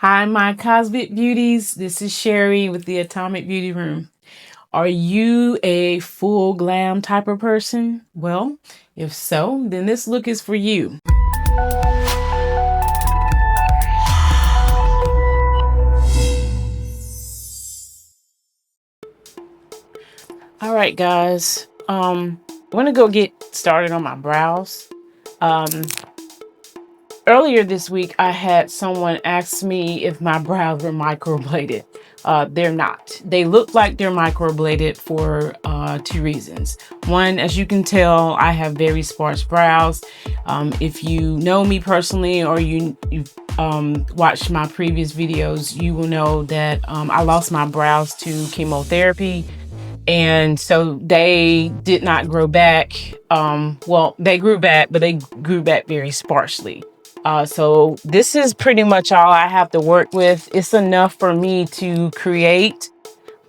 Hi, my Cosmic Beauties. This is Sherry with the Atomic Beauty Room. Are you a full glam type of person? Well, if so, then this look is for you. All right, guys. I'm gonna go get started on my brows. Earlier this week, I had someone ask me if my brows were microbladed. They're not. They look like they're microbladed for two reasons. One, as you can tell, I have very sparse brows. If you know me personally or you've watched my previous videos, you will know that I lost my brows to chemotherapy. And so they did not grow back. Well, they grew back, but they grew back very sparsely. So this is pretty much all I have to work with. It's enough for me to create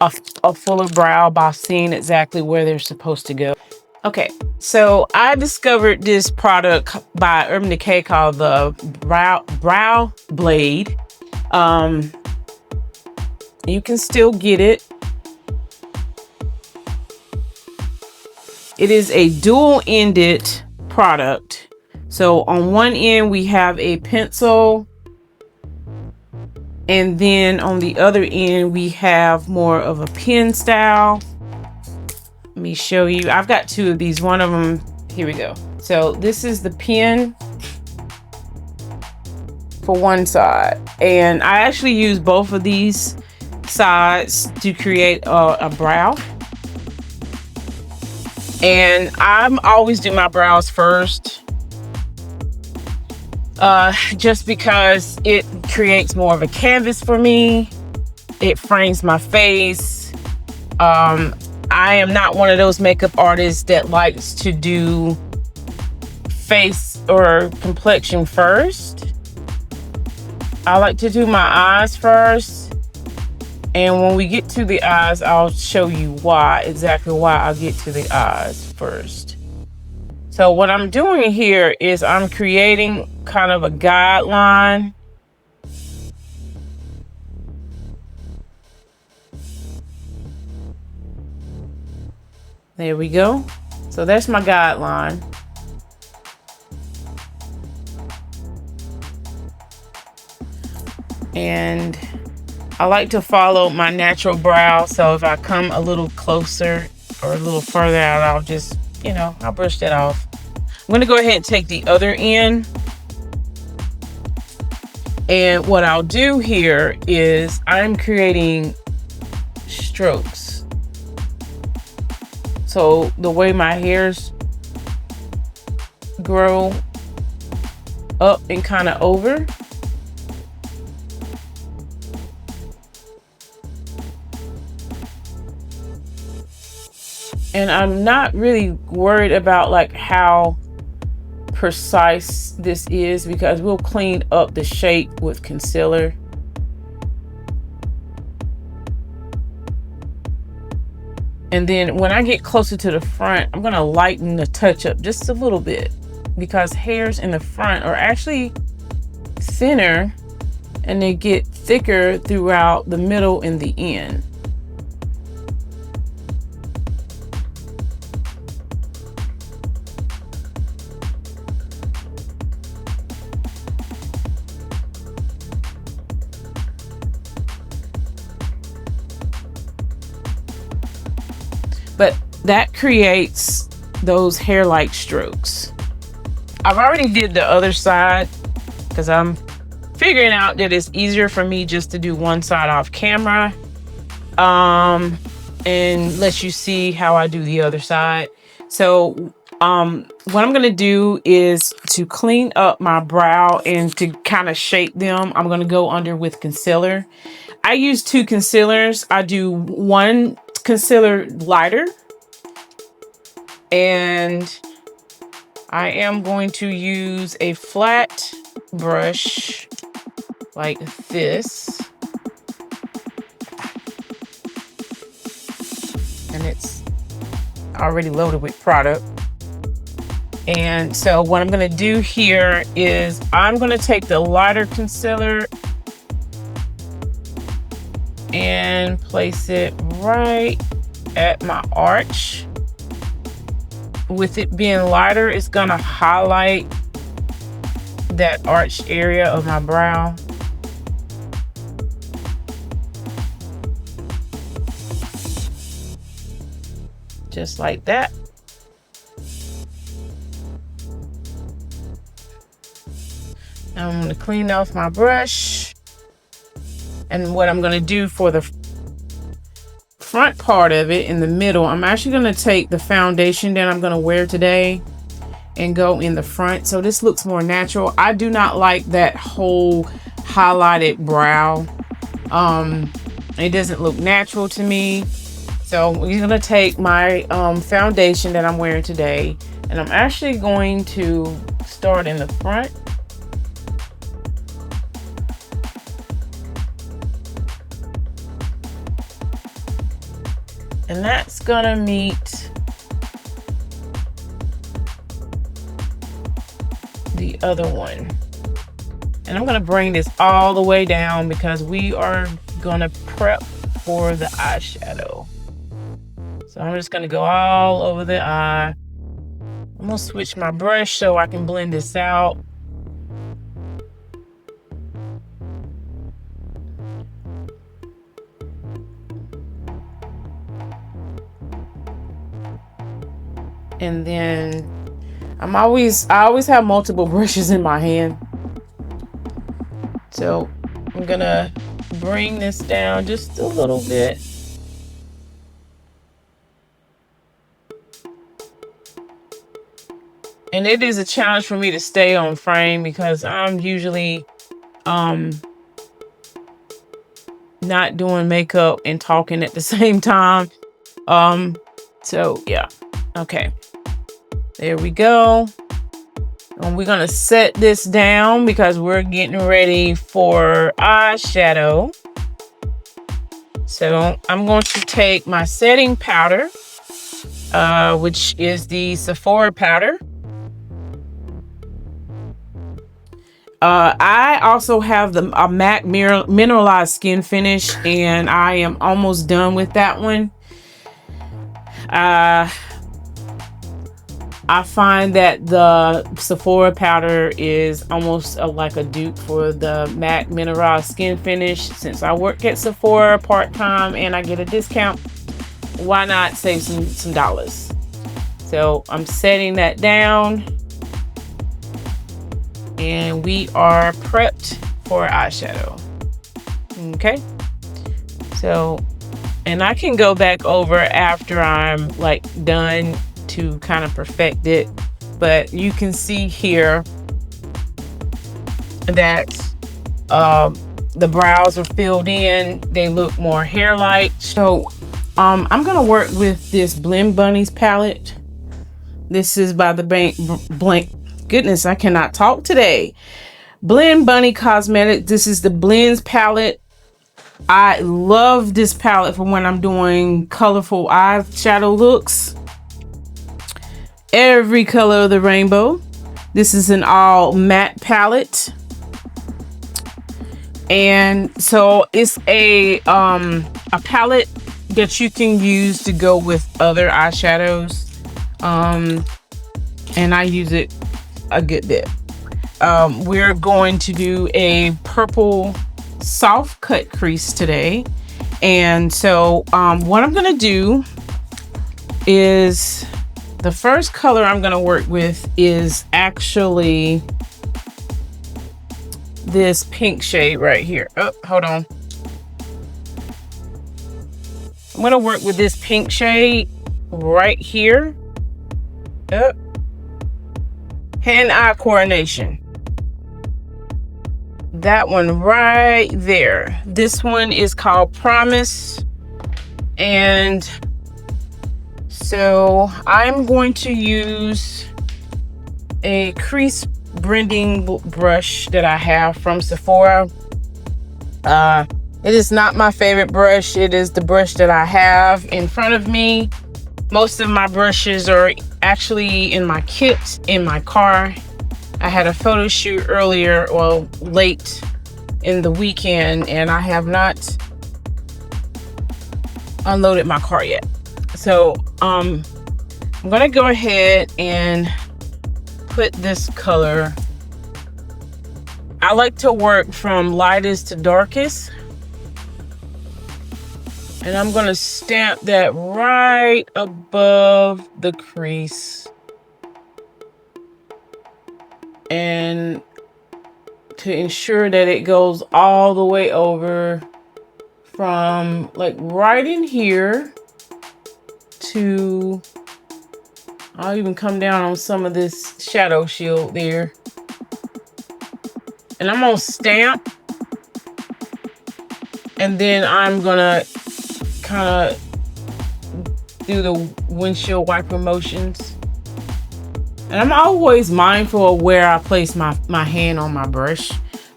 a fuller brow by seeing exactly where they're supposed to go. Okay, so I discovered this product by Urban Decay called the Brow Blade. You can still get it. It is a dual-ended product. So on one end we have a pencil, and then on the other end we have more of a pen style. Let me show you. I've got two of these. One of them, here we go. So this is the pen for one side, and I actually use both of these sides to create a brow. And I'm always do my brows first. Just because it creates more of a canvas for me. It frames my face. I am not one of those makeup artists that likes to do face or complexion first. I like to do my eyes first. And when we get to the eyes, I'll show you exactly why I'll get to the eyes first. So what I'm doing here is I'm creating kind of a guideline. There we go. So that's my guideline. And I like to follow my natural brow. So if I come a little closer or a little further out, I'll just, I'll brush that off. I'm gonna go ahead and take the other end. And what I'll do here is I'm creating strokes. So the way my hairs grow up and kind of over. And I'm not really worried about like how precise this is, because we'll clean up the shape with concealer. And then when I get closer to the front, I'm gonna lighten the touch up just a little bit, because hairs in the front are actually thinner and they get thicker throughout the middle and the end. But that creates those hair-like strokes. I've already did the other side because I'm figuring out that it's easier for me just to do one side off camera and let you see how I do the other side. So what I'm gonna do is to clean up my brow and to kind of shape them, I'm gonna go under with concealer. I use two concealers. I do one concealer lighter, and I am going to use a flat brush like this, and it's already loaded with product. And so what I'm going to do here is I'm going to take the lighter concealer and place it right at my arch. With it being lighter, it's gonna highlight that arch area of my brow. Just like that. Now I'm gonna clean off my brush. And what I'm gonna do for the front part of it, in the middle, I'm actually gonna take the foundation that I'm gonna wear today and go in the front, so this looks more natural. I do not like that whole highlighted brow. It doesn't look natural to me. So we're gonna take my foundation that I'm wearing today, and I'm actually going to start in the front. And that's gonna meet the other one. And I'm gonna bring this all the way down because we are gonna prep for the eyeshadow. So I'm just gonna go all over the eye. I'm gonna switch my brush so I can blend this out. And then I always have multiple brushes in my hand. So I'm gonna bring this down just a little bit. And it is a challenge for me to stay on frame because I'm usually not doing makeup and talking at the same time. So yeah, okay. There we go. And we're gonna set this down because we're getting ready for eyeshadow. So I'm going to take my setting powder, which is the Sephora powder. I also have a MAC mineralized skin finish, and I am almost done with that one. I find that the Sephora powder is almost like a dupe for the MAC mineralized skin finish. Since I work at Sephora part-time and I get a discount, why not save some dollars? So I'm setting that down. And we are prepped for eyeshadow. Okay. So, and I can go back over after I'm like done to kind of perfect it. But you can see here that the brows are filled in. They look more hair-like. So I'm gonna work with this Blend Bunnies palette. This is by the blank. Goodness, I cannot talk today. Blend Bunny Cosmetic. This is the Blends palette. I love this palette for when I'm doing colorful eyeshadow looks. Every color of the rainbow. This is an all matte palette. And so it's a palette that you can use to go with other eyeshadows. And I use it a good bit. We're going to do a purple soft cut crease today. And so what I'm gonna do is, the first color I'm gonna work with is actually this pink shade right here. Oh, hold on. I'm gonna work with this pink shade right here. Oh. Hand-eye coordination. That one right there. This one is called Promise. And so I'm going to use a crease blending brush that I have from Sephora. It is not my favorite brush. It is the brush that I have in front of me. Most of my brushes are actually in my kit in my car. I had a photo shoot earlier, well, late in the weekend, and I have not unloaded my car yet. So I'm gonna go ahead and put this color. I like to work from lightest to darkest. And I'm gonna stamp that right above the crease. And to ensure that it goes all the way over from like right in here to, I'll even come down on some of this shadow shield there. And I'm gonna stamp, and then I'm gonna kind of do the windshield wiper motions. And I'm always mindful of where I place my hand on my brush.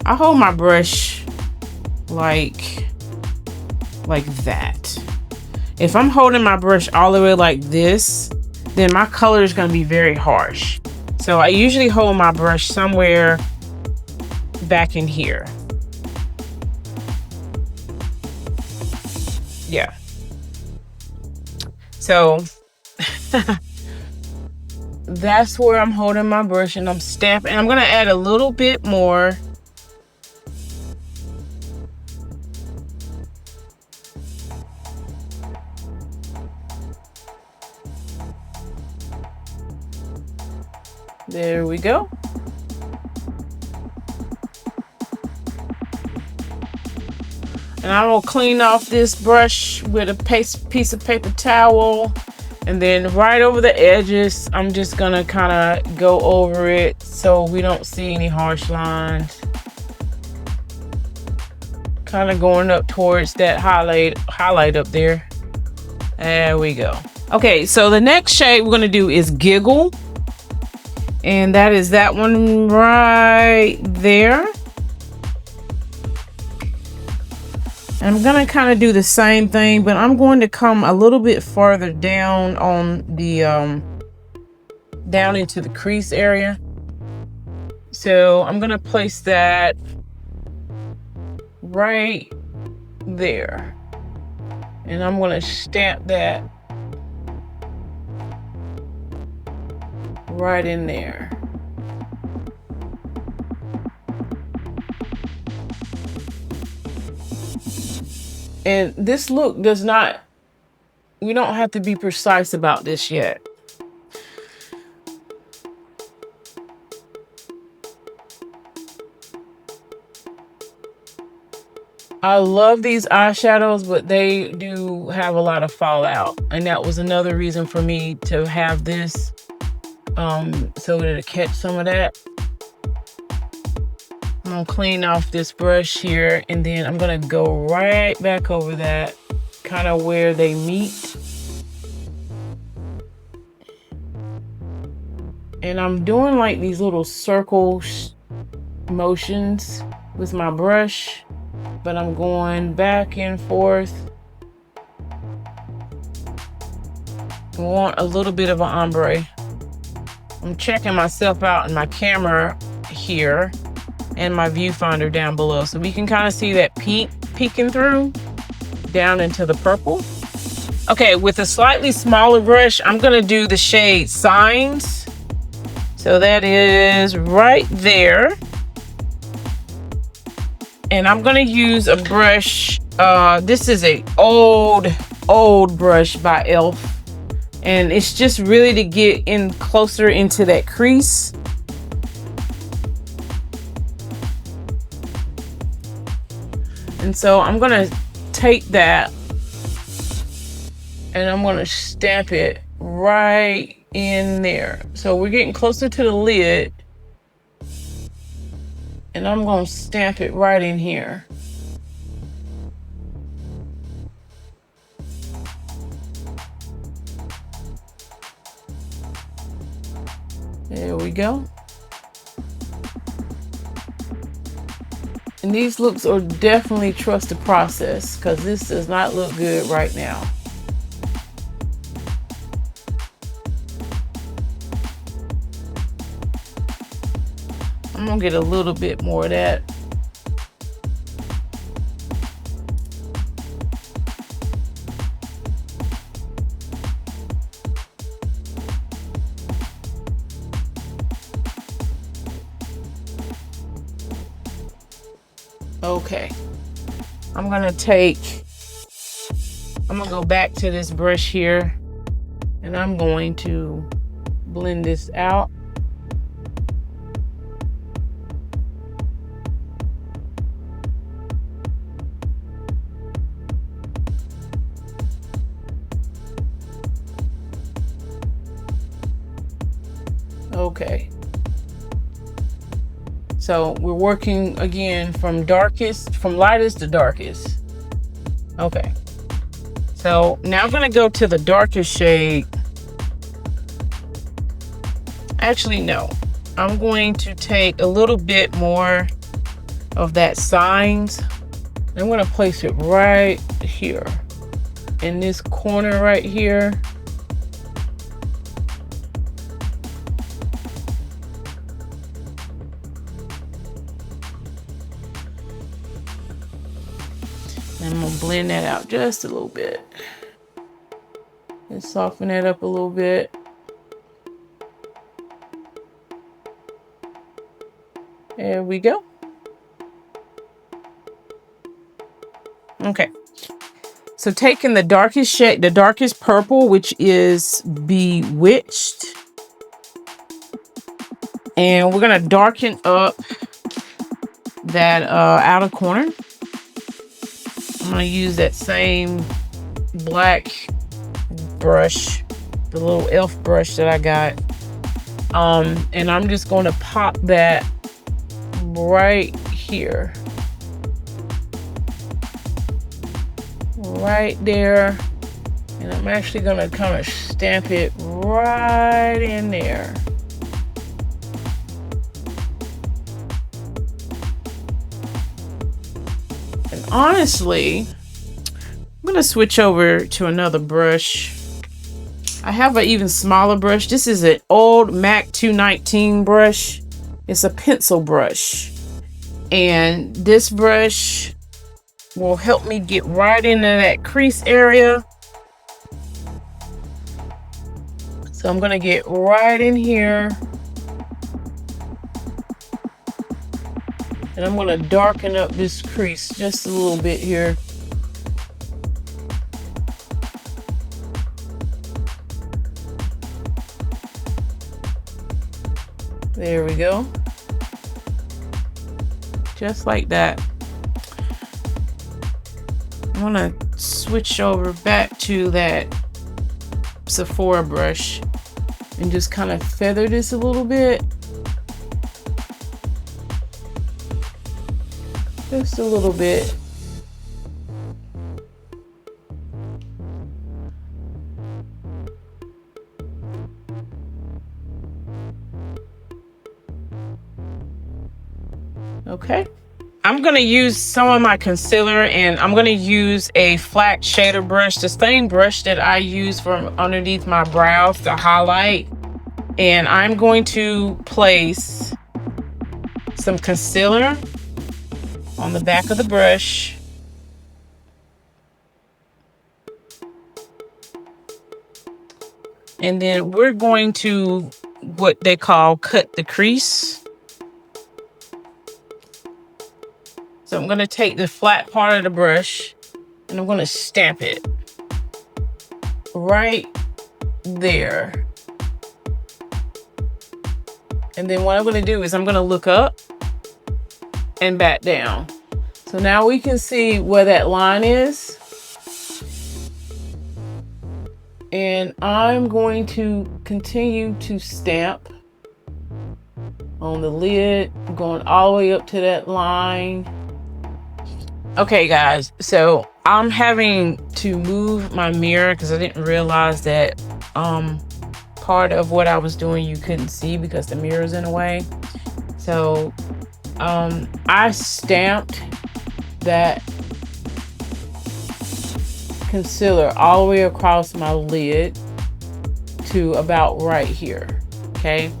I hold my brush like that. If I'm holding my brush all the way like this, then my color is going to be very harsh. So I usually hold my brush somewhere back in here. Yeah. So that's where I'm holding my brush, and I'm stamping. And I'm going to add a little bit more. There we go. And I will clean off this brush with a piece of paper towel. And then right over the edges, I'm just gonna kind of go over it so we don't see any harsh lines. Kind of going up towards that highlight up there. There we go. Okay, so the next shade we're gonna do is Giggle. And that is that one right there. I'm gonna kind of do the same thing, but I'm going to come a little bit farther down on the down into the crease area. So I'm gonna place that right there, and I'm gonna stamp that right in there. And this look does not, we don't have to be precise about this yet. I love these eyeshadows, but they do have a lot of fallout. And that was another reason for me to have this, so that it catch some of that. I'm gonna clean off this brush here, and then I'm gonna go right back over that, kind of where they meet. And I'm doing like these little circle motions with my brush, but I'm going back and forth. I want a little bit of an ombre. I'm checking myself out in my camera here and my viewfinder down below, so we can kind of see that peeking through down into the purple. Okay, with a slightly smaller brush, I'm gonna do the shade Signs. So that is right there. And I'm gonna use a brush, this is a old brush by e.l.f. And it's just really to get in closer into that crease. And so I'm gonna take that and I'm gonna stamp it right in there. So we're getting closer to the lid, and I'm gonna stamp it right in here. There we go. And these looks are definitely trust the process, because this does not look good right now. I'm gonna get a little bit more of that. And Okay, I'm gonna go back to this brush here, and I'm going to blend this out. Okay. So we're working again from lightest to darkest. Okay. So now I'm gonna go to the darkest shade. Actually, no. I'm going to take a little bit more of that Signs. I'm gonna place it right here, in this corner right here. And I'm gonna blend that out just a little bit. And soften that up a little bit. There we go. Okay. So taking the darkest shade, the darkest purple, which is Bewitched. And we're gonna darken up that outer corner. I'm gonna use that same black brush, the little elf brush that I got. And I'm just gonna pop that right here. Right there. And I'm actually gonna kind of stamp it right in there. And honestly, I'm gonna switch over to another brush. I have an even smaller brush. This is an old MAC 219 brush. It's a pencil brush. And this brush will help me get right into that crease area. So I'm gonna get right in here. And I'm gonna darken up this crease just a little bit here. There we go. Just like that. I'm gonna switch over back to that Sephora brush and just kind of feather this a little bit. Just a little bit. Okay. I'm going to use some of my concealer, and I'm going to use a flat shader brush, the same brush that I use from underneath my brows to highlight. And I'm going to place some concealer on the back of the brush. And then we're going to what they call cut the crease. So I'm going to take the flat part of the brush and I'm going to stamp it right there. And then what I'm going to do is I'm going to look up and back down. So now we can see where that line is. And I'm going to continue to stamp on the lid, going all the way up to that line. Okay guys, so I'm having to move my mirror because I didn't realize that part of what I was doing you couldn't see because the mirror's in the way. So I stamped that concealer all the way across my lid to about right here, okay?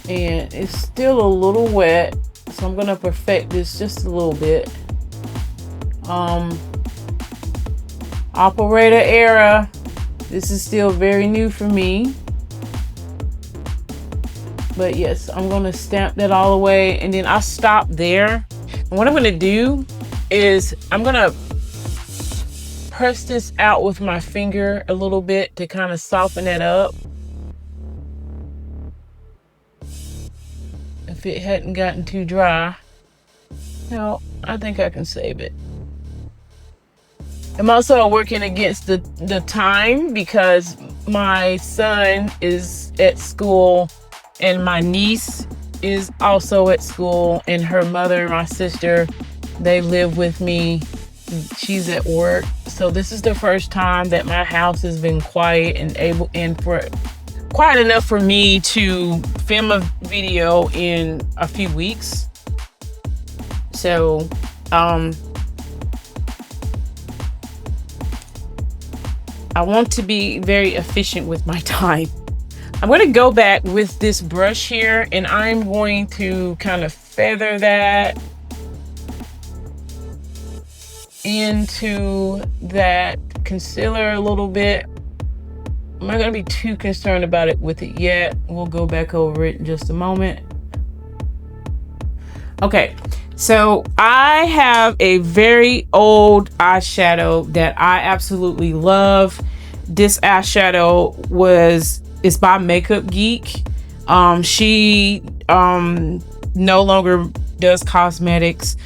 And it's still a little wet, so I'm gonna perfect this just a little bit. Operator error. This is still very new for me. But yes, I'm gonna stamp that all the way, and then I stop there What I'm gonna do is I'm gonna press this out with my finger a little bit to kind of soften it up. If it hadn't gotten too dry. No, I think I can save it. I'm also working against the time because my son is at school and my niece is also at school, and her mother, my sister, they live with me. She's at work. So this is the first time that my house has been quiet and for quiet enough for me to film a video in a few weeks. So I want to be very efficient with my time. I'm going to go back with this brush here, and I'm going to kind of feather that into that concealer a little bit. I'm not going to be too concerned about it with it yet. We'll go back over it in just a moment. Okay, so I have a very old eyeshadow that I absolutely love. This eyeshadow is by Makeup Geek. She no longer does cosmetics,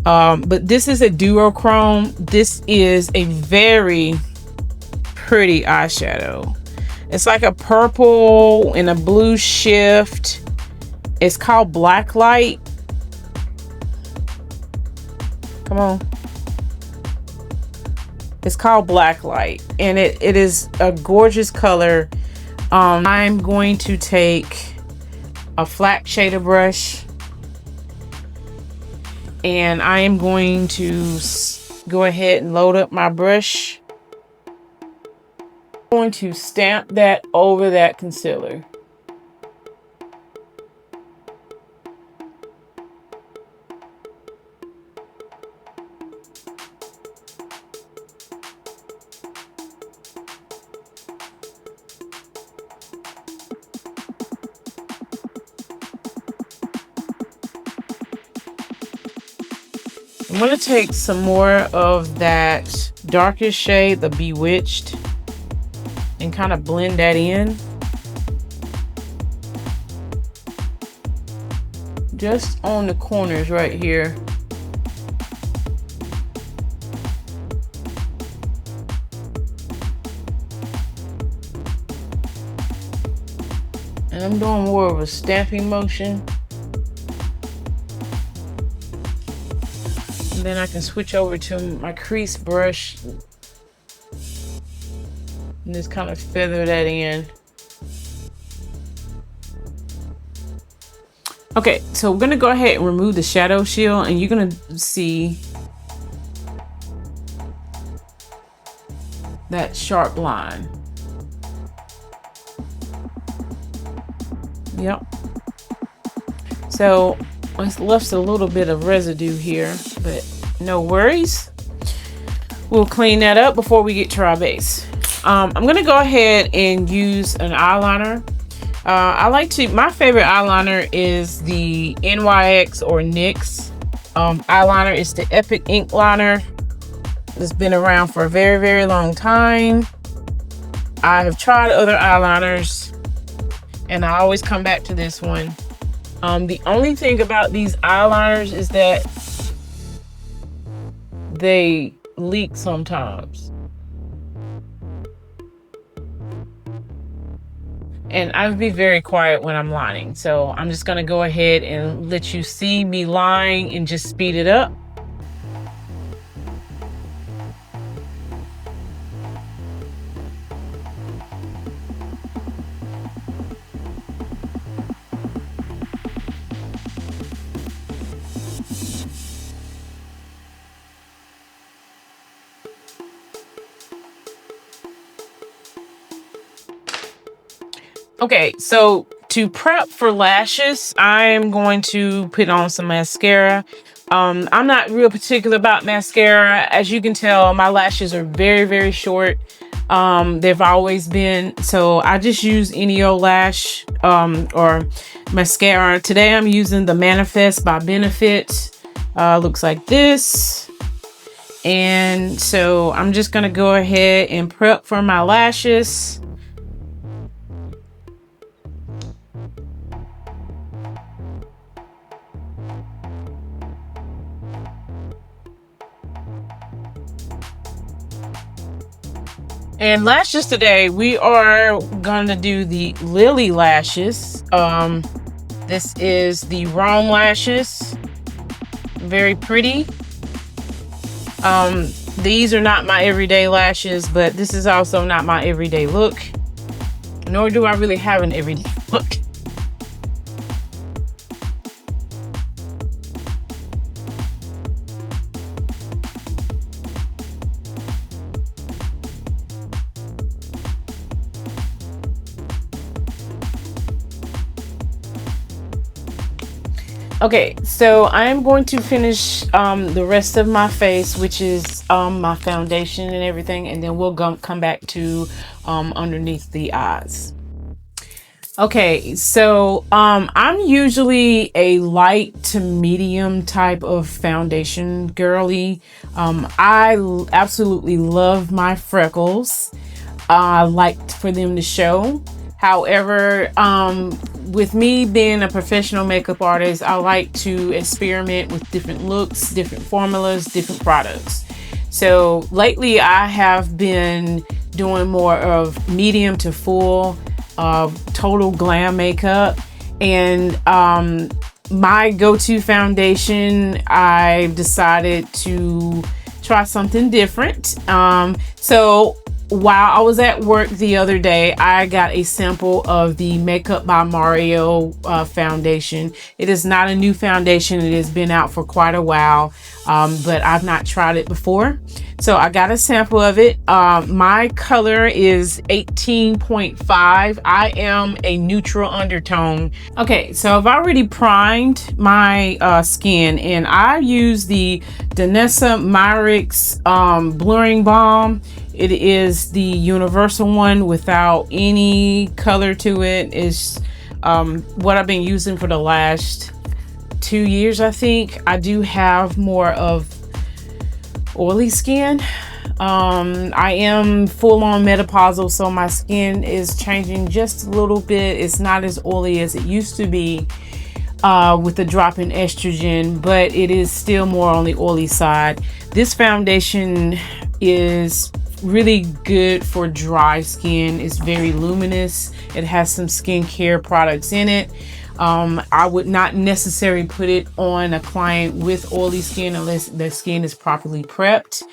but this is a duochrome. This is a very pretty eyeshadow. It's like a purple and a blue shift. It's called Blacklight. Come on. It's called Blacklight, and it is a gorgeous color. I'm going to take a flat shader brush, and I am going to go ahead and load up my brush. I'm going to stamp that over that concealer. I'm going to take some more of that darkest shade, the Bewitched, and kind of blend that in. Just on the corners right here. And I'm doing more of a stamping motion. Then I can switch over to my crease brush and just kind of feather that in. Okay, so we're gonna go ahead and remove the shadow shield, and you're gonna see that sharp line. Yep. So it's left a little bit of residue here, but no worries. We'll clean that up before we get to our base. I'm gonna go ahead and use an eyeliner. My favorite eyeliner is the NYX or NYX eyeliner. It's the Epic Ink Liner. It's been around for a very, very long time. I have tried other eyeliners, and I always come back to this one. The only thing about these eyeliners is that they leak sometimes. And I would be very quiet when I'm lining. So I'm just gonna go ahead and let you see me line and just speed it up. Okay, so to prep for lashes, I'm going to put on some mascara. I'm not real particular about mascara. As you can tell, my lashes are very, very short. They've always been. So I just use any old lash or mascara. Today I'm using the Manifest by Benefit. Looks like this. And so I'm just gonna go ahead and prep for my lashes. And lashes today, we are gonna do the Lily lashes. This is the Wrong lashes. Very pretty. These are not my everyday lashes, but this is also not my everyday look. Nor do I really have an everyday look. Okay, so I'm going to finish the rest of my face, which is my foundation and everything, and then we'll come back to underneath the eyes. Okay, so I'm usually a light to medium type of foundation girly. I absolutely love my freckles. I like for them to show. However, with me being a professional makeup artist, I like to experiment with different looks, different formulas, different products. So lately I have been doing more of medium to full total glam makeup. And my go-to foundation, I decided to try something different. So while I was at work the other day, I got a sample of the Makeup by Mario foundation. It is not a new foundation. It has been out for quite a while, but I've not tried it before. So I got a sample of it. My color is 18.5. I am a neutral undertone. Okay, so I've already primed my skin, and I use the Danessa Myricks blurring balm. It is the universal one without any color to it. It's what I've been using for the last 2 years, I think. I do have more of oily skin. I am full on menopausal, so my skin is changing just a little bit. It's not as oily as it used to be with the drop in estrogen, but it is still more on the oily side. This foundation is really good for dry skin. It's very luminous. It has some skincare products in it. I would not necessarily put it on a client with oily skin unless their skin is properly prepped.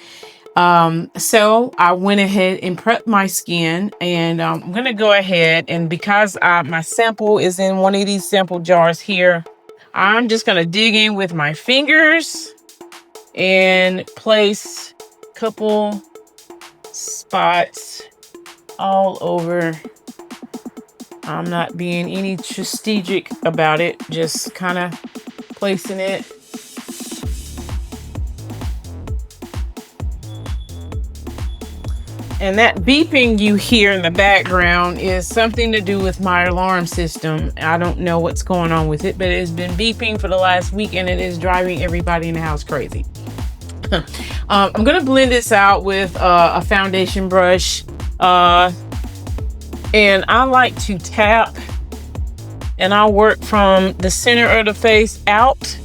So I went ahead and prepped my skin, and I'm gonna go ahead, and because my sample is in one of these sample jars here, I'm just gonna dig in with my fingers and place a couple spots all over. I'm not being any strategic about it, just kind of placing it. And that beeping you hear in the background is something to do with my alarm system. I don't know what's going on with it, but it's been beeping for the last week, and it is driving everybody in the house crazy. I'm gonna blend this out with a foundation brush, and I like to tap, and I'll work from the center of the face out.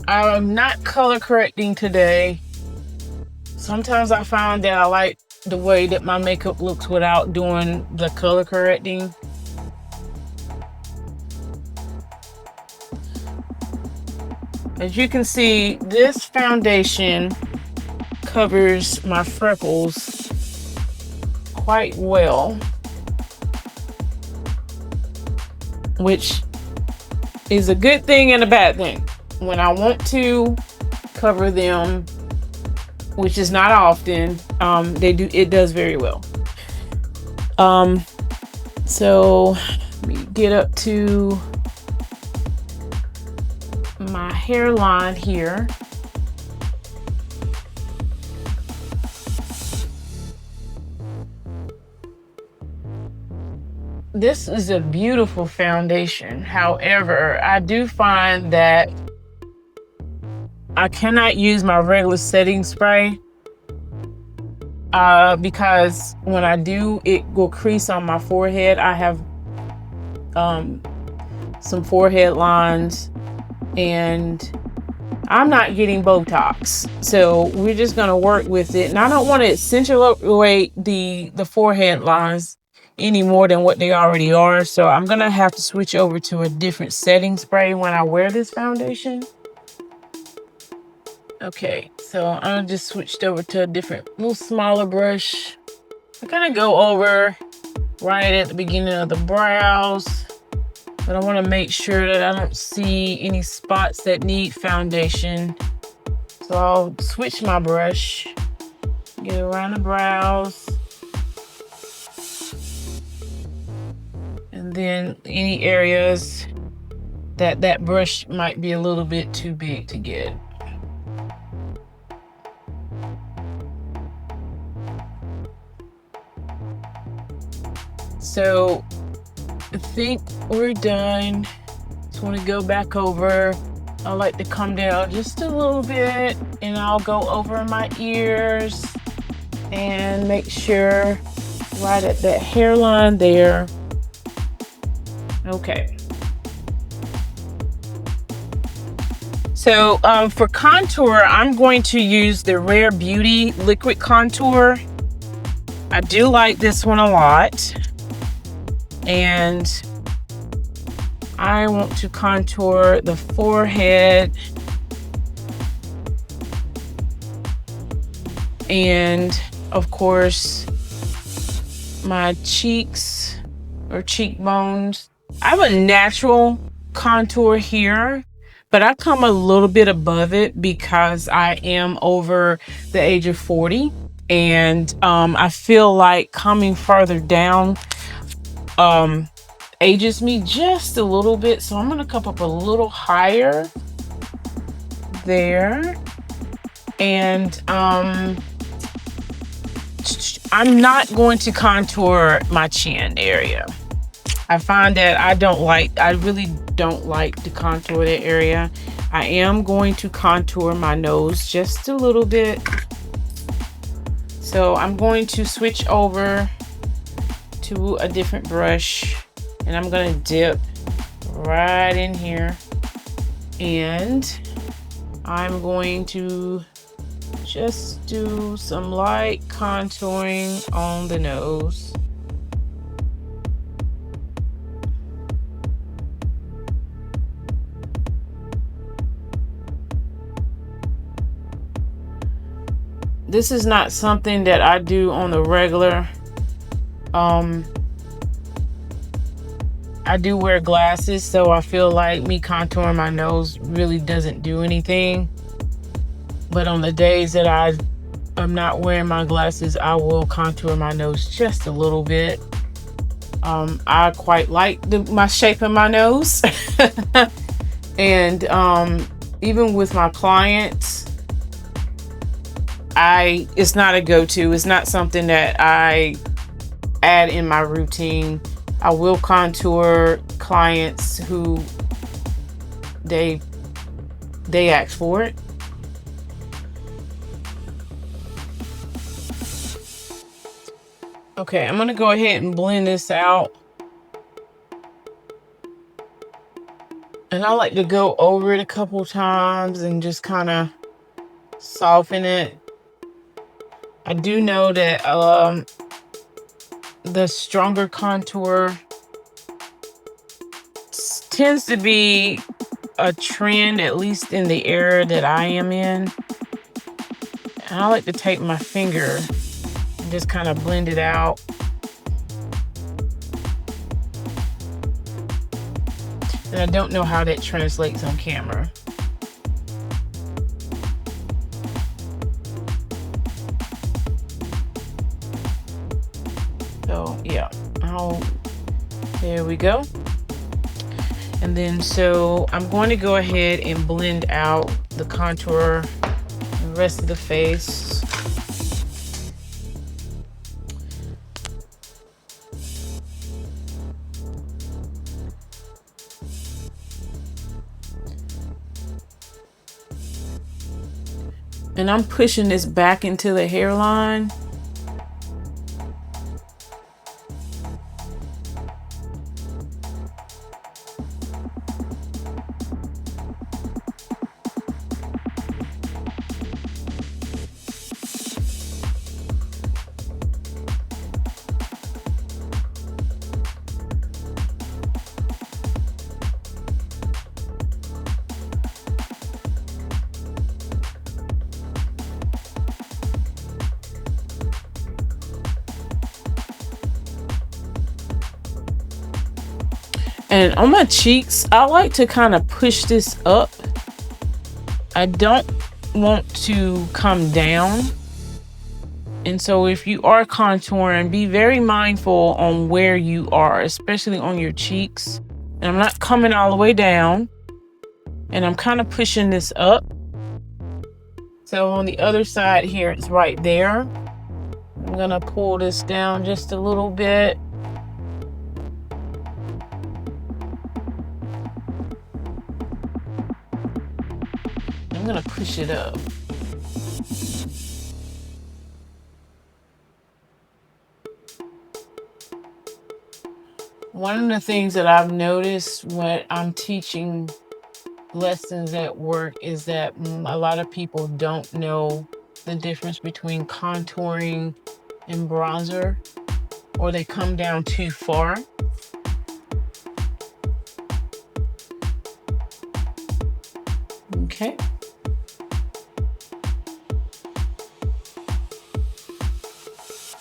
I'm not color correcting today. Sometimes I find that I like the way that my makeup looks without doing the color correcting. As you can see, this foundation covers my freckles quite well, which is a good thing and a bad thing. When I want to cover them, which is not often, it does very well. So let me get up to my hairline here. this is a beautiful foundation. However, I do find that I cannot use my regular setting spray because when I do, it will crease on my forehead. I have some forehead lines and I'm not getting Botox. So we're just gonna work with it. And I don't want to accentuate the forehead lines any more than what they already are. So I'm gonna have to switch over to a different setting spray when I wear this foundation. Okay, so I just switched over to a different, little smaller brush. I kind of go over right at the beginning of the brows, but I want to make sure that I don't see any spots that need foundation. So I'll switch my brush, get around the brows, and then any areas that brush might be a little bit too big to get. So I think we're done. Just want to go back over. I like to come down just a little bit and I'll go over my ears and make sure right at that hairline there. Okay. So for contour, I'm going to use the Rare Beauty Liquid Contour. I do like this one a lot. And I want to contour the forehead and of course my cheeks or cheekbones. I have a natural contour here, but I come a little bit above it because I am over the age of 40 and I feel like coming further down ages me just a little bit, so I'm gonna come up a little higher there, and I'm not going to contour my chin area. I find that I really don't like to contour that area. I am going to contour my nose just a little bit, so I'm going to switch over to a different brush and I'm gonna dip right in here and I'm going to just do some light contouring on the nose. This is not something that I do on the regular. I do wear glasses, so I feel like me contouring my nose really doesn't do anything. But on the days that I'm not wearing my glasses, I will contour my nose just a little bit. I quite like my shape of my nose. And even with my clients, it's not a go-to. It's not something that I add in my routine. I will contour clients who they ask for it. Okay, I'm gonna go ahead and blend this out. And I like to go over it a couple times and just kind of soften it. I do know that the stronger contour tends to be a trend, at least in the era that I am in. And I like to take my finger and just kind of blend it out. And I don't know how that translates on camera. So yeah, there we go. And then so I'm going to go ahead and blend out the contour, the rest of the face. And I'm pushing this back into the hairline. And on my cheeks, I like to kind of push this up. I don't want to come down. And so if you are contouring, be very mindful on where you are, especially on your cheeks. And I'm not coming all the way down. And I'm kind of pushing this up. So on the other side here, it's right there. I'm gonna pull this down just a little bit. I'm gonna push it up. One of the things that I've noticed when I'm teaching lessons at work is that a lot of people don't know the difference between contouring and bronzer, or they come down too far. Okay.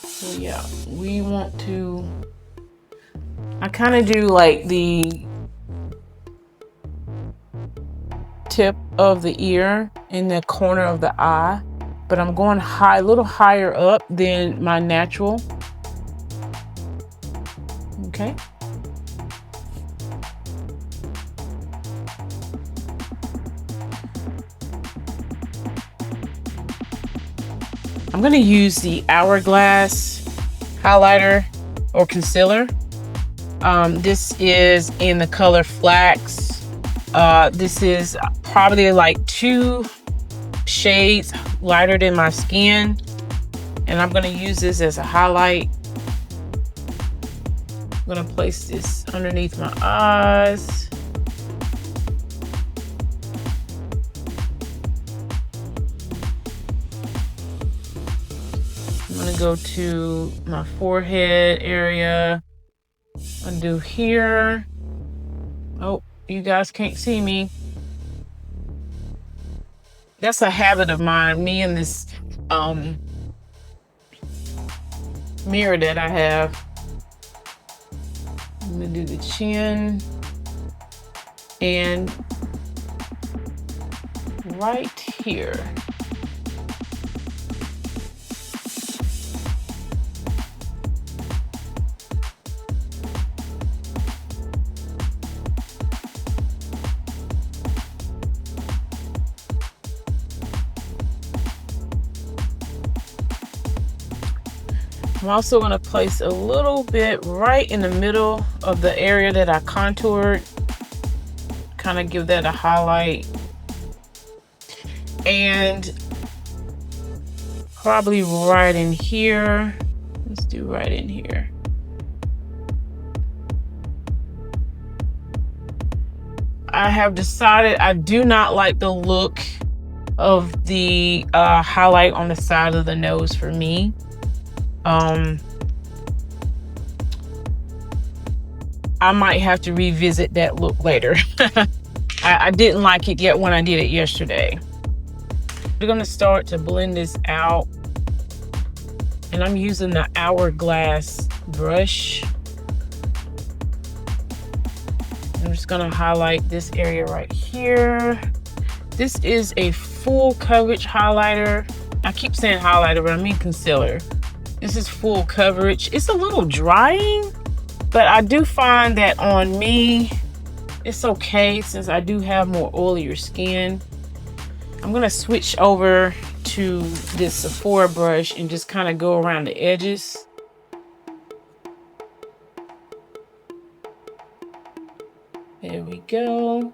So yeah, we want to, I kind of do like the tip of the ear in the corner of the eye, but I'm going high, a little higher up than my natural. Okay. I'm going to use the Hourglass highlighter or concealer. This is in the color Flax. This is probably like 2 shades lighter than my skin. And I'm going to use this as a highlight. I'm going to place this underneath my eyes. I'm going to go to my forehead area. I'll do here. Oh, you guys can't see me. That's a habit of mine, me and this mirror that I have. I'm gonna do the chin and right here. I'm also going to place a little bit right in the middle of the area that I contoured. Kind of give that a highlight. And probably right in here. Let's do right in here. I have decided I do not like the look of the highlight on the side of the nose for me. I might have to revisit that look later. I didn't like it yet when I did it yesterday. We're gonna start to blend this out, and I'm using the Hourglass brush. I'm just gonna highlight this area right here. This is a full coverage highlighter. I keep saying highlighter, but I mean concealer. This is full coverage. It's a little drying, but I do find that on me, it's okay since I do have more oilier skin. I'm gonna switch over to this Sephora brush and just kind of go around the edges. There we go.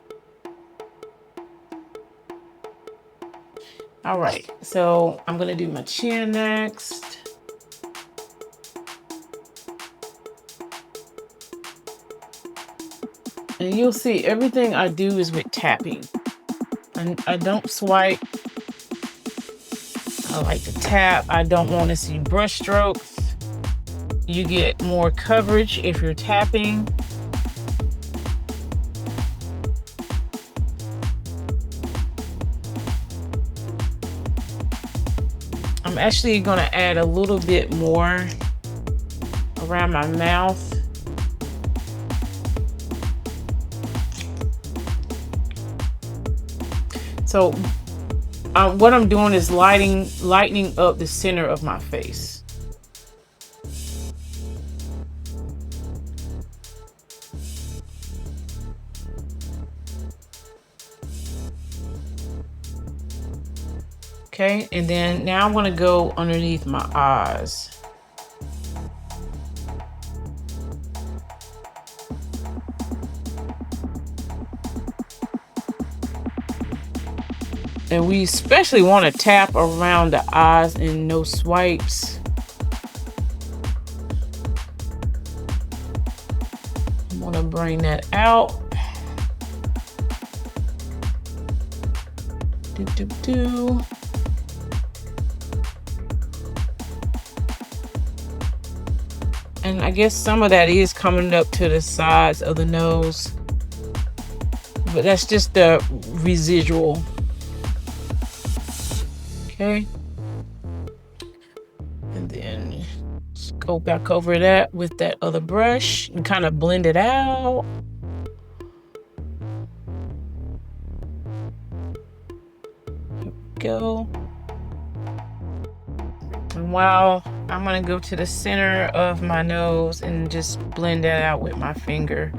All right, so I'm gonna do my chin next. And you'll see everything I do is with tapping. And I don't swipe. I like to tap. I don't want to see brush strokes. You get more coverage if you're tapping. I'm actually going to add a little bit more around my mouth. So what I'm doing is lightening up the center of my face. Okay, and then now I'm going to go underneath my eyes. And we especially want to tap around the eyes and no swipes. I'm going to bring that out. Do. And I guess some of that is coming up to the sides of the nose, but that's just the residual. Okay. And then just go back over that with that other brush and kind of blend it out. Here we go. And while I'm going to go to the center of my nose and just blend that out with my finger.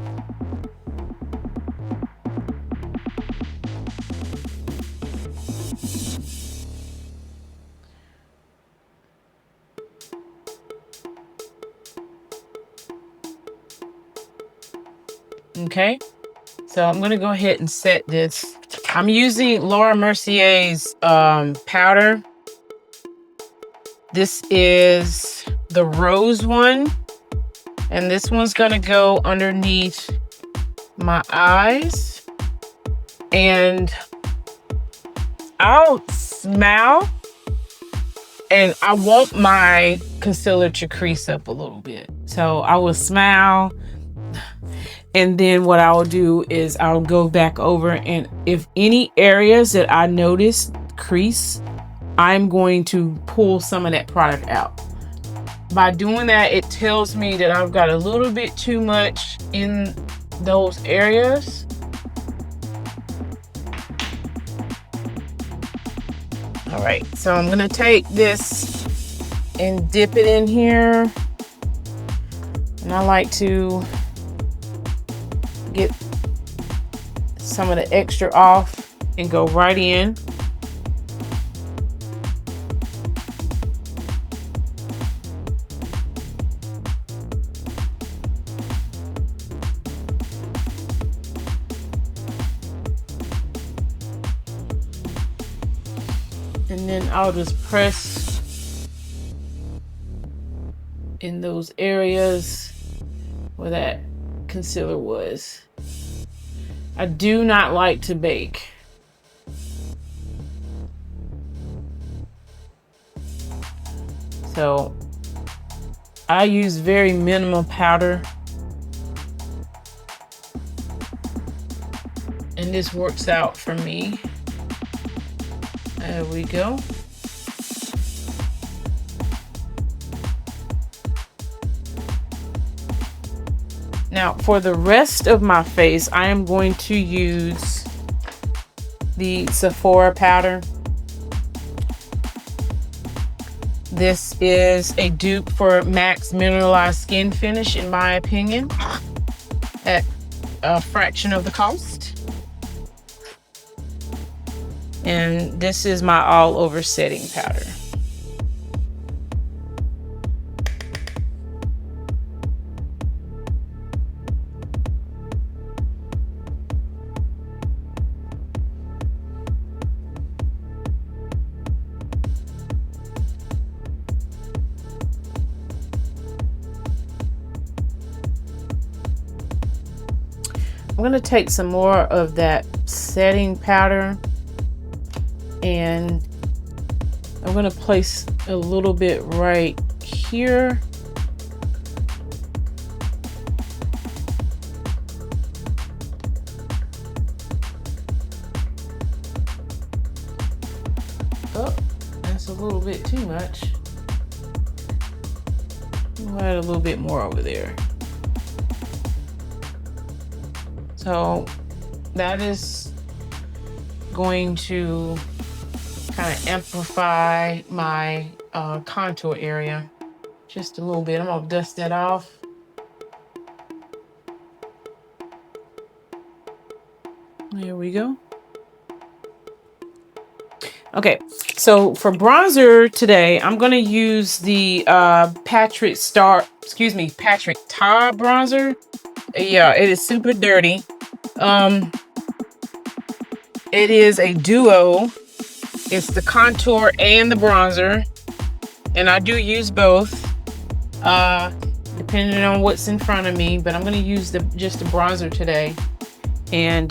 Okay, so I'm going to go ahead and set this. I'm using Laura Mercier's powder. This is the rose one, and this one's gonna go underneath my eyes, and I'll smile, and I want my concealer to crease up a little bit. So I will smile, and then what I will do is I'll go back over, and if any areas that I notice crease, I'm going to pull some of that product out. By doing that, it tells me that I've got a little bit too much in those areas. All right, so I'm gonna take this and dip it in here. And I like to get some of the extra off and go right in. And then I'll just press in those areas where that concealer was. I do not like to bake. So I use very minimal powder. And this works out for me. There we go. Now for the rest of my face, I am going to use the Sephora powder. This is a dupe for MAC's Mineralized Skin Finish, in my opinion, at a fraction of the cost. And this is my all over setting powder. I'm gonna take some more of that setting powder and I'm gonna place a little bit right here. Oh, that's a little bit too much. We'll add a little bit more over there. So that is going to kind of amplify my contour area just a little bit. I'm gonna dust that off. There we go. Okay, so for bronzer today, I'm gonna use the Patrick Ta bronzer. Yeah, it is super dirty. It is a duo. It's the contour and the bronzer, and I do use both, depending on what's in front of me. But I'm gonna use just the bronzer today, and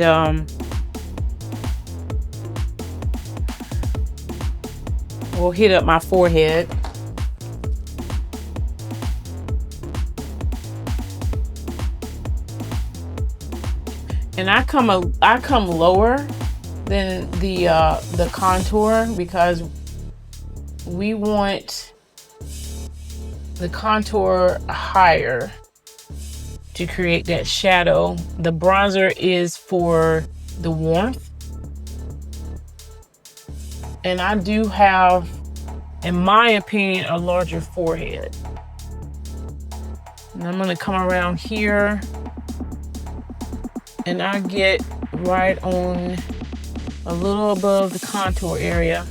we'll hit up my forehead. And I come lower than the contour because we want the contour higher to create that shadow. The bronzer is for the warmth. And I do have, in my opinion, a larger forehead. And I'm gonna come around here and I get right on a little above the contour area.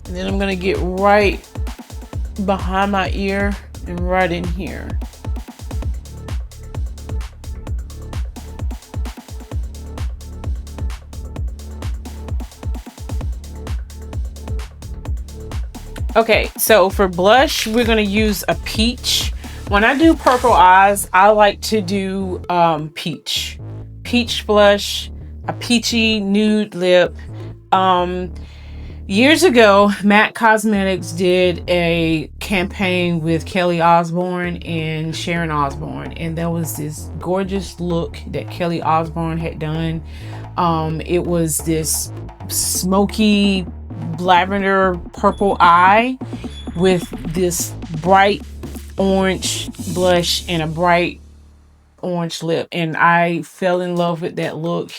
And then I'm gonna get right behind my ear and right in here. Okay, so for blush, we're gonna use a peach. When I do purple eyes, I like to do peach blush, a peachy nude lip. Years ago, MAC Cosmetics did a campaign with Kelly Osbourne and Sharon Osbourne, and there was this gorgeous look that Kelly Osbourne had done. It was this smoky lavender purple eye with this bright orange blush and a bright orange lip, and I fell in love with that look.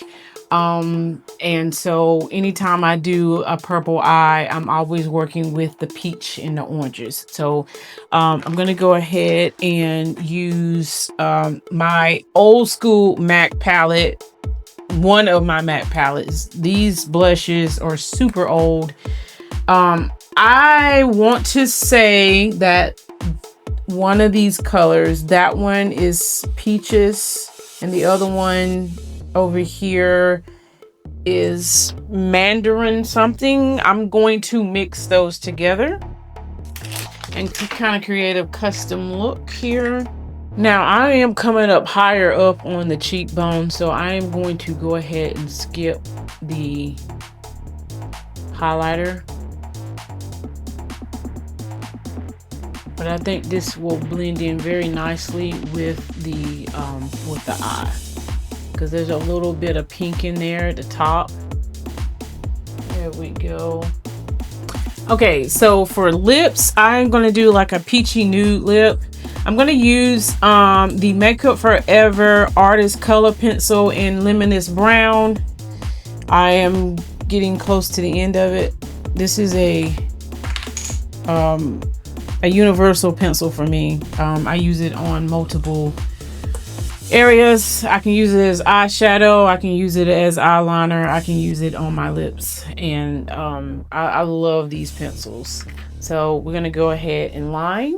And so anytime I do a purple eye, I'm always working with the peach and the oranges. So I'm gonna go ahead and use my old school MAC palette, one of my MAC palettes. These blushes are super old. I want to say that one of these colors, that one is peaches, and the other one over here is mandarin something. I'm going to mix those together and to kind of create a custom look here. Now I am coming up higher up on the cheekbone, so I am going to go ahead and skip the highlighter. But I think this will blend in very nicely with the eye, because there's a little bit of pink in there at the top. There we go. Okay, so for lips, I'm gonna do like a peachy nude lip. I'm gonna use the Makeup Forever Artist Color Pencil in Luminous Brown. I am getting close to the end of it. This is a universal pencil for me. I use it on multiple areas. I can use it as eyeshadow, I can use it as eyeliner, I can use it on my lips, and I love these pencils. So we're gonna go ahead and line.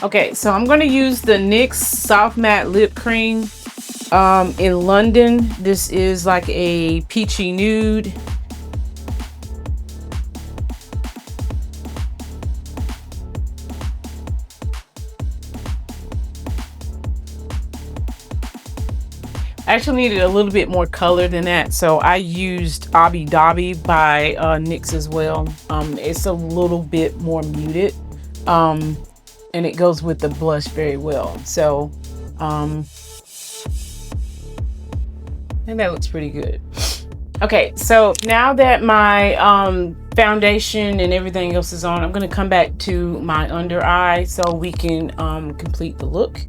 Okay, so I'm going to use the NYX Soft Matte Lip Cream in London. This is like a peachy nude. I actually needed a little bit more color than that, so I used Obby Dobby by NYX as well. It's a little bit more muted, and it goes with the blush very well. So, and that looks pretty good. Okay, so now that my foundation and everything else is on, I'm going to come back to my under eye so we can complete the look.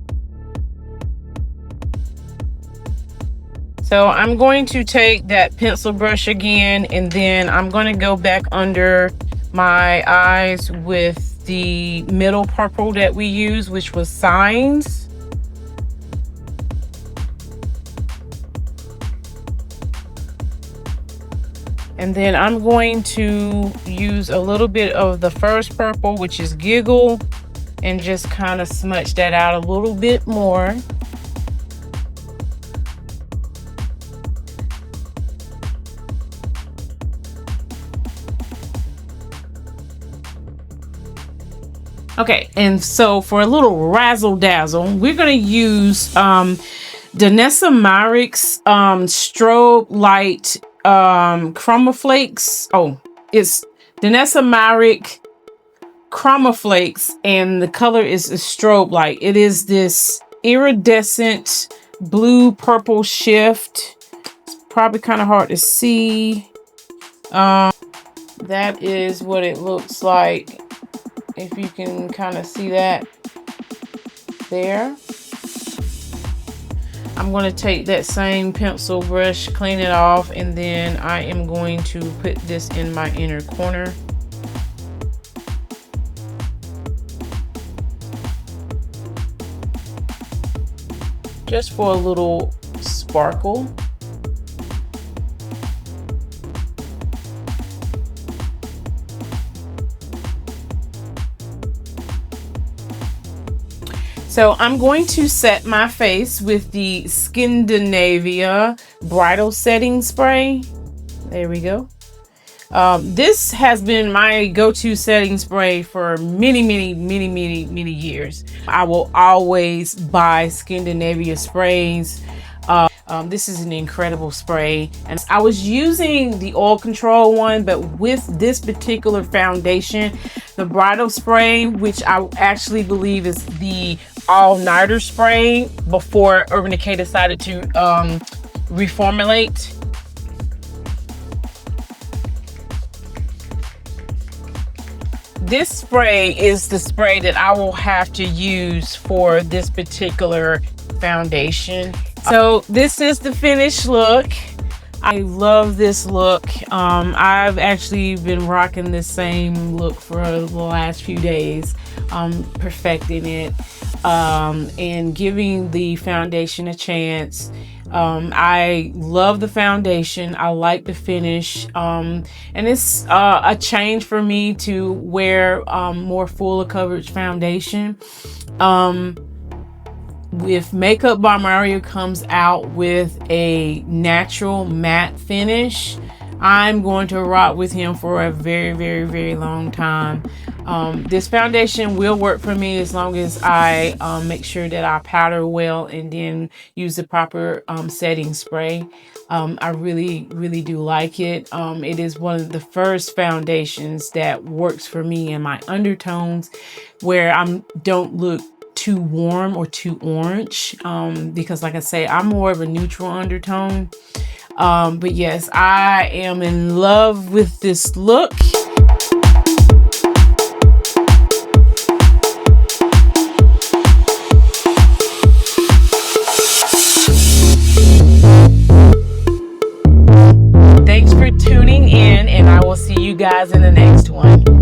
So I'm going to take that pencil brush again, and then I'm going to go back under my eyes with the middle purple that we used, which was Signs. And then I'm going to use a little bit of the first purple, which is Giggle, and just kind of smudge that out a little bit more. Okay, and so for a little razzle dazzle, we're going to use Danessa Myricks Strobe Light Chroma Flakes. Oh, it's Danessa Myrick Chroma Flakes, and the color is a Strobe Light. It is this iridescent blue purple shift. It's probably kind of hard to see. That is what it looks like. If you can kind of see that there. I'm going to take that same pencil brush, clean it off, and then I am going to put this in my inner corner. Just for a little sparkle. So I'm going to set my face with the Scandinavia Bridal Setting Spray. There we go. This has been my go-to setting spray for many years. I will always buy Scandinavia sprays. This is an incredible spray, and I was using the oil control one, but with this particular foundation, the bridal spray, which I actually believe is the all-nighter spray before Urban Decay decided to reformulate. This spray is the spray that I will have to use for this particular foundation. So this is the finished look. I love this look. I've actually been rocking this same look for the last few days, perfecting it and giving the foundation a chance. I love the foundation. I like the finish, and it's a change for me to wear more full coverage foundation. If Makeup by Mario comes out with a natural matte finish, I'm going to rock with him for a very long time. This foundation will work for me as long as I make sure that I powder well and then use the proper setting spray. I really do like it. It is one of the first foundations that works for me in my undertones, where I don't look too warm or too orange, because like I say, I'm more of a neutral undertone. But yes, I am in love with this look. Thanks for tuning in, and I will see you guys in the next one.